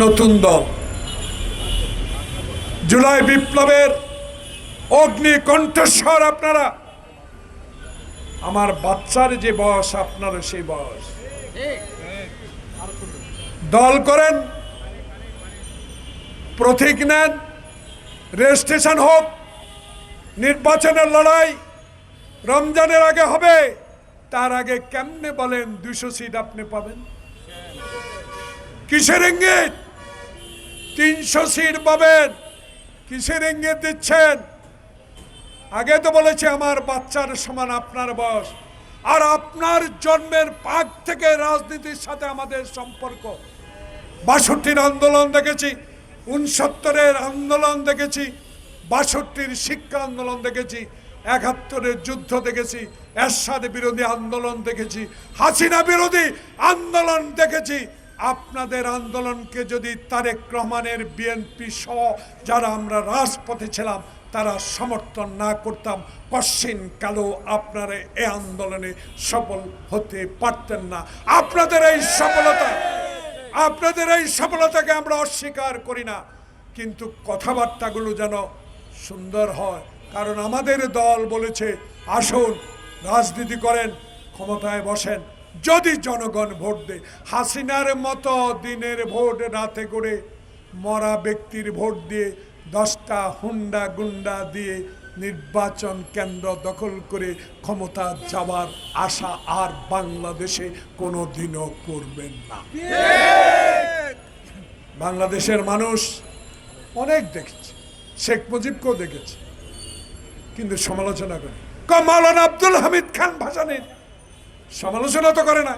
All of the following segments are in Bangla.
নতুন দল জুলাই বিপ্লবের অগ্নি কণ্ঠস্বর আপনারা। আমার বাচ্চার যে বয়স আপনার সেই বয়স, দল করেন, প্রতীক নেন, রেজিস্ট্রেশন হোক, নির্বাচনের লড়াই রমজানের আগে হবে। তার আগে কেমনে বলেন 200 সিট আপনি পাবেন? কিসের ইঙ্গিত? 300 সিট পাবেন, কিসের ইঙ্গিত দিচ্ছেন? আগে তো বলেছে আমার বাচ্চার সমান আপনার বয়স, আর আপনার জন্মের পাগ থেকে রাজনীতির সাথে আমাদের সম্পর্ক। 62-র আন্দোলন দেখেছি, 69-এর আন্দোলন দেখেছি, 62-র শিক্ষা আন্দোলন দেখেছি, 71-এর যুদ্ধ দেখেছি, এরশাদ বিরোধী আন্দোলন দেখেছি, হাসিনা বিরোধী আন্দোলন দেখেছি। আপনাদের আন্দোলনকে যদি তারেক রহমানের বিএনপি সহ যারা আমরা রাজপথে ছিলাম তারা সমর্থন না করতাম, কশিন কালো আপনারা এই আন্দোলনে সফল হতে পারতেন না। আপনাদের এই সফলতাকে আমরা অস্বীকার করি না, কিন্তু কথাবার্তাগুলো যেন সুন্দর হয়। কারণ আমাদের দল বলেছে আসুন রাজনীতি করেন, ক্ষমতায় বসেন, যদি জনগণ ভোট দেয়। হাসিনার মতো দিনের ভোট রাতে করে মরা ব্যক্তির ভোট দিয়ে 10টা হুন্ডা গুন্ডা দিয়ে নির্বাচন কেন্দ্র দখল করে ক্ষমতা যাওয়ার আশা আর বাংলাদেশে কোনোদিনও করবেন না। বাংলাদেশের মানুষ অনেক দেখেছে, শেখ মুজিবকেও দেখেছে, কিন্তু সমালোচনা করে। মাওলানা আব্দুল হামিদ খান ভাসানীর সমালোচনা তো করে না।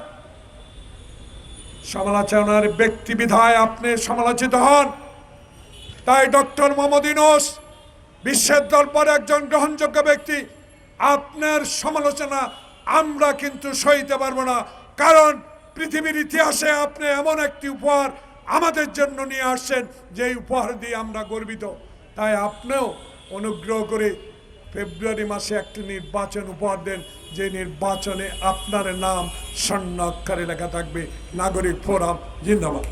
সমালোচনার ব্যক্তি বিধায় আপনি সমালোচিত হন। তাই ডক্টর মোহাম্মদ ইউনূস বিশ্বের দরবারে একজন গ্রহণযোগ্য ব্যক্তি, আপনার সমালোচনা আমরা কিন্তু সইতে পারবো না। কারণ পৃথিবীর ইতিহাসে আপনি এমন একটি উপহার আমাদের জন্য নিয়ে আসছেন যে উপহার দিয়ে আমরা গর্বিত। তাই আপনিও অনুগ্রহ করে ফেব্রুয়ারি মাসে একটি নির্বাচন উপহার দেন, যে নির্বাচনে আপনার নাম স্বর্ণ অক্ষরে লেখা থাকবে নাগরিক ফোরাম জিন্দাবাদ।